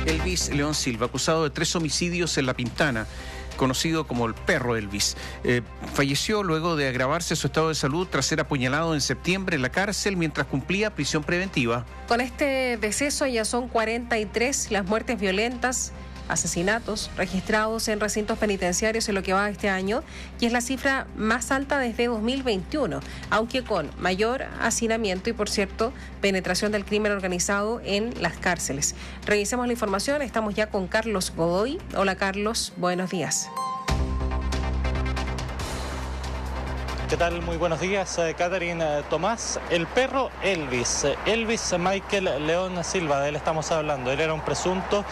Elvis León Silva, acusado de 3 homicidios en La Pintana, conocido como el perro Elvis. Falleció luego de agravarse su estado de salud tras ser apuñalado en septiembre en la cárcel mientras cumplía prisión preventiva. Con este deceso ya son 43 las muertes violentas, asesinatos registrados en recintos penitenciarios en lo que va de este año, y es la cifra más alta desde 2021, aunque con mayor hacinamiento y, por cierto, penetración del crimen organizado en las cárceles. Revisemos la información, estamos ya con Carlos Godoy. Hola Carlos, buenos días. ¿Qué tal? Muy buenos días, Catherine Tomás. El perro Elvis Michael León Silva, de él estamos hablando. Él era un presunto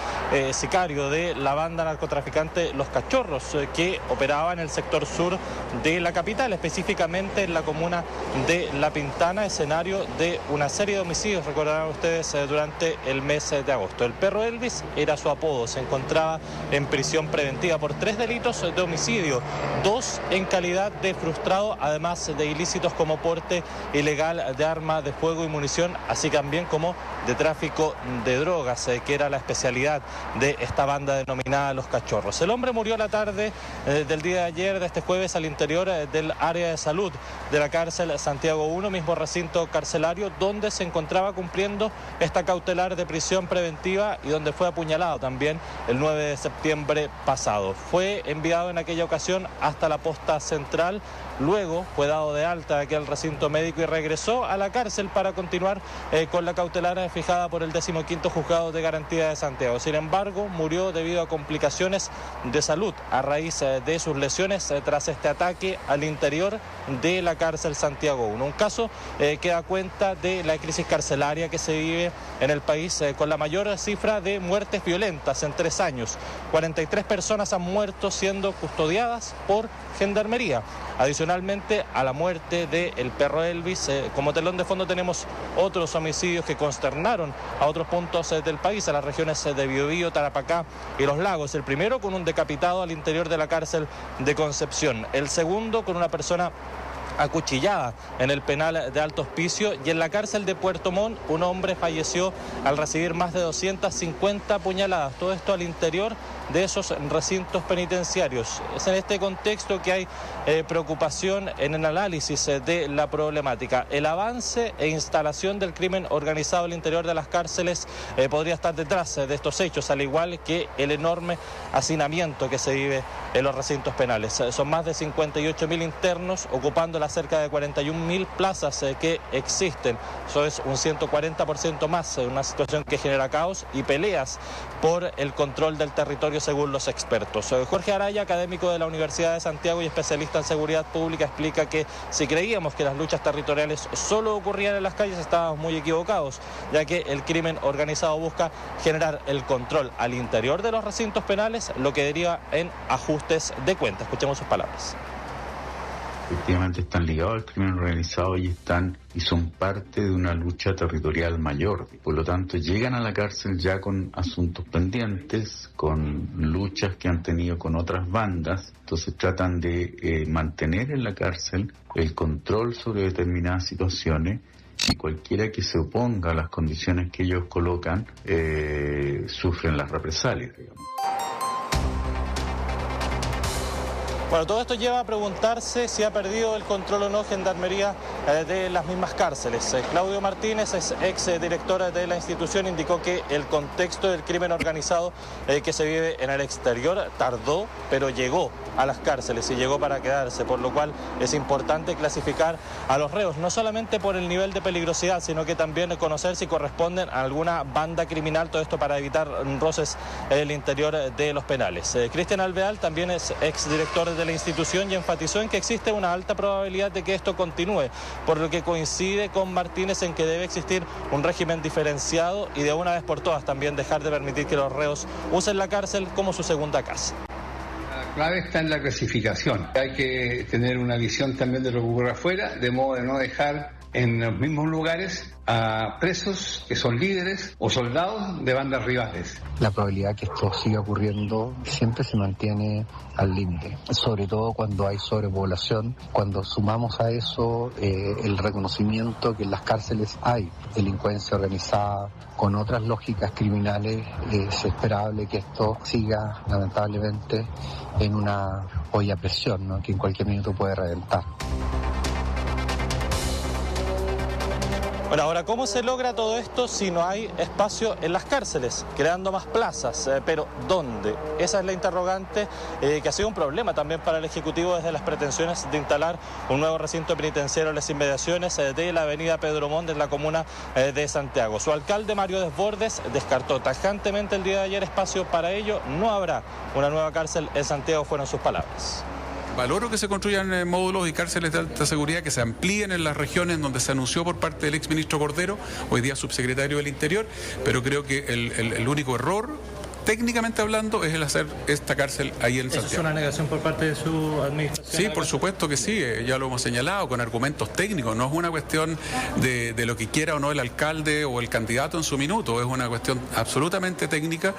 sicario de la banda narcotraficante Los Cachorros, que operaba en el sector sur de la capital, específicamente en la comuna de La Pintana, escenario de una serie de homicidios, recordarán ustedes, durante el mes de agosto. El perro Elvis era su apodo, se encontraba en prisión preventiva por 3 delitos de homicidio, 2 en calidad de frustrado, además de ilícitos como porte ilegal de arma de fuego y munición, así también como de tráfico de drogas, que era la especialidad de esta banda denominada Los Cachorros. El hombre murió la tarde del día de ayer, de este jueves, al interior del área de salud de la cárcel Santiago 1, mismo recinto carcelario donde se encontraba cumpliendo esta cautelar de prisión preventiva y donde fue apuñalado también el 9 de septiembre pasado. Fue enviado en aquella ocasión hasta la posta central. Luego fue dado de alta de aquel recinto médico y regresó a la cárcel para continuar con la cautelar fijada por el 15º Juzgado de Garantía de Santiago. Sin embargo, murió debido a complicaciones de salud a raíz de sus lesiones tras este ataque al interior de la cárcel Santiago 1. Un caso que da cuenta de la crisis carcelaria que se vive en el país, con la mayor cifra de muertes violentas en 3 años. 43 personas han muerto siendo custodiadas por Gendarmería. Adicionalmente a la muerte del perro Elvis, como telón de fondo tenemos otros homicidios que consternaron a otros puntos del país, a las regiones de Biobío, Tarapacá y Los Lagos. El primero con un decapitado al interior de la cárcel de Concepción. El segundo con una persona acuchillada en el penal de Alto Hospicio, y en la cárcel de Puerto Montt un hombre falleció al recibir más de 250 puñaladas. Todo esto al interior de esos recintos penitenciarios. Es en este contexto que hay preocupación en el análisis de la problemática. El avance e instalación del crimen organizado al interior de las cárceles podría estar detrás de estos hechos, al igual que el enorme hacinamiento que se vive en los recintos penales. Son más de 58.000 internos ocupando las cerca de 41.000 plazas que existen. Eso es un 140% más, una situación que genera caos y peleas por el control del territorio según los expertos. Jorge Araya, académico de la Universidad de Santiago y especialista en seguridad pública, explica que si creíamos que las luchas territoriales solo ocurrían en las calles, estábamos muy equivocados, ya que el crimen organizado busca generar el control al interior de los recintos penales, lo que deriva en ajustes de cuentas. Escuchemos sus palabras. Efectivamente están ligados al crimen organizado y son parte de una lucha territorial mayor. Por lo tanto, llegan a la cárcel ya con asuntos pendientes, con luchas que han tenido con otras bandas. Entonces tratan de mantener en la cárcel el control sobre determinadas situaciones, y cualquiera que se oponga a las condiciones que ellos colocan sufren las represalias, digamos. Bueno, todo esto lleva a preguntarse si ha perdido el control o no Gendarmería de las mismas cárceles. Claudio Martínez, es ex director de la institución, indicó que el contexto del crimen organizado que se vive en el exterior tardó, pero llegó a las cárceles y llegó para quedarse, por lo cual es importante clasificar a los reos, no solamente por el nivel de peligrosidad, sino que también conocer si corresponden a alguna banda criminal, todo esto para evitar roces en el interior de los penales. Cristian Alvear también es ex director de la institución y enfatizó en que existe una alta probabilidad de que esto continúe, por lo que coincide con Martínez en que debe existir un régimen diferenciado y de una vez por todas también dejar de permitir que los reos usen la cárcel como su segunda casa. La clave está en la clasificación. Hay que tener una visión también de lo que ocurre afuera, de modo de no dejar en los mismos lugares a presos que son líderes o soldados de bandas rivales. La probabilidad que esto siga ocurriendo siempre se mantiene al límite, sobre todo cuando hay sobrepoblación, cuando sumamos a eso el reconocimiento que en las cárceles hay delincuencia organizada con otras lógicas criminales. Es esperable que esto siga lamentablemente en una olla a presión, ¿no?, que en cualquier minuto puede reventar. Bueno, ahora, ¿cómo se logra todo esto si no hay espacio en las cárceles? Creando más plazas, pero ¿dónde? Esa es la interrogante que ha sido un problema también para el Ejecutivo desde las pretensiones de instalar un nuevo recinto penitenciario en las inmediaciones de la avenida Pedro Montt en la comuna de Santiago. Su alcalde, Mario Desbordes, descartó tajantemente el día de ayer espacio para ello. No habrá una nueva cárcel en Santiago, fueron sus palabras. Valoro que se construyan módulos y cárceles de alta seguridad, que se amplíen en las regiones donde se anunció por parte del exministro Cordero, hoy día subsecretario del Interior, pero creo que el único error, técnicamente hablando, es el hacer esta cárcel ahí en Santiago. ¿Eso es una negación por parte de su administración? Sí, por supuesto que sí, ya lo hemos señalado con argumentos técnicos, no es una cuestión de lo que quiera o no el alcalde o el candidato en su minuto, es una cuestión absolutamente técnica.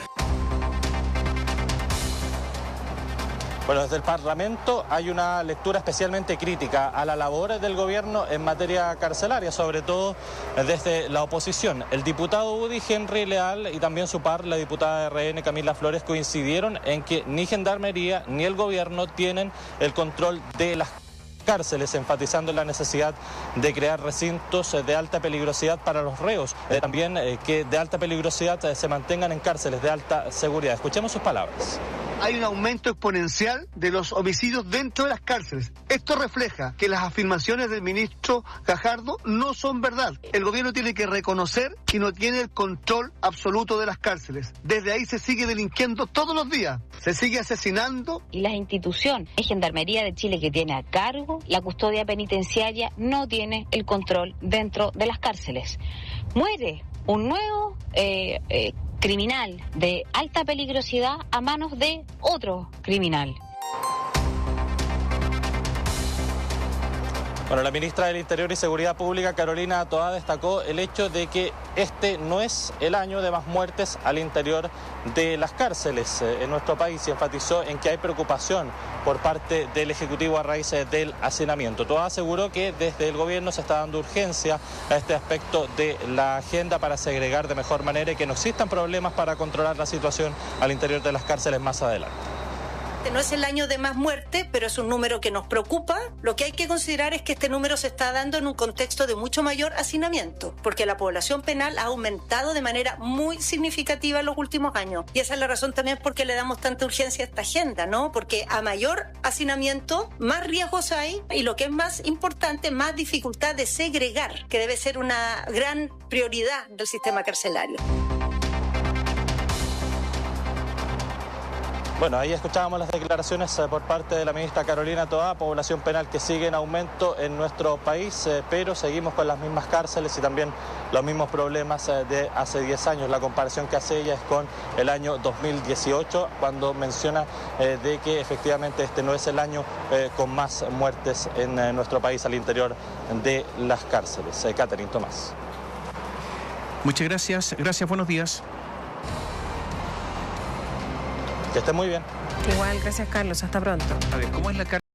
Bueno, desde el Parlamento hay una lectura especialmente crítica a la labor del gobierno en materia carcelaria, sobre todo desde la oposición. El diputado UDI, Henry Leal, y también su par, la diputada de RN, Camila Flores, coincidieron en que ni Gendarmería ni el gobierno tienen el control de las cárceles, enfatizando la necesidad de crear recintos de alta peligrosidad para los reos, también que de alta peligrosidad se mantengan en cárceles de alta seguridad. Escuchemos sus palabras. Hay un aumento exponencial de los homicidios dentro de las cárceles. Esto refleja que las afirmaciones del ministro Gajardo no son verdad. El gobierno tiene que reconocer que no tiene el control absoluto de las cárceles. Desde ahí se sigue delinquiendo todos los días, se sigue asesinando. Y las instituciones, es Gendarmería de Chile que tiene a cargo la custodia penitenciaria, no tiene el control dentro de las cárceles. Muere un nuevo criminal de alta peligrosidad a manos de otro criminal. Bueno, la ministra del Interior y Seguridad Pública, Carolina Toá, destacó el hecho de que este no es el año de más muertes al interior de las cárceles en nuestro país y enfatizó en que hay preocupación por parte del Ejecutivo a raíz del hacinamiento. Toá aseguró que desde el gobierno se está dando urgencia a este aspecto de la agenda para segregar de mejor manera y que no existan problemas para controlar la situación al interior de las cárceles más adelante. No es el año de más muerte, pero es un número que nos preocupa. Lo que hay que considerar es que este número se está dando en un contexto de mucho mayor hacinamiento, porque la población penal ha aumentado de manera muy significativa en los últimos años. Y esa es la razón también por qué le damos tanta urgencia a esta agenda, ¿no? Porque a mayor hacinamiento, más riesgos hay y, lo que es más importante, más dificultad de segregar, que debe ser una gran prioridad del sistema carcelario. Bueno, ahí escuchábamos las declaraciones por parte de la ministra Carolina Toá, población penal que sigue en aumento en nuestro país, pero seguimos con las mismas cárceles y también los mismos problemas de hace 10 años. La comparación que hace ella es con el año 2018, cuando menciona de que efectivamente este no es el año con más muertes en nuestro país al interior de las cárceles. Catherine Tomás. Muchas gracias. Gracias, buenos días. Que esté muy bien. Igual, gracias Carlos, hasta pronto. A ver, ¿cómo es la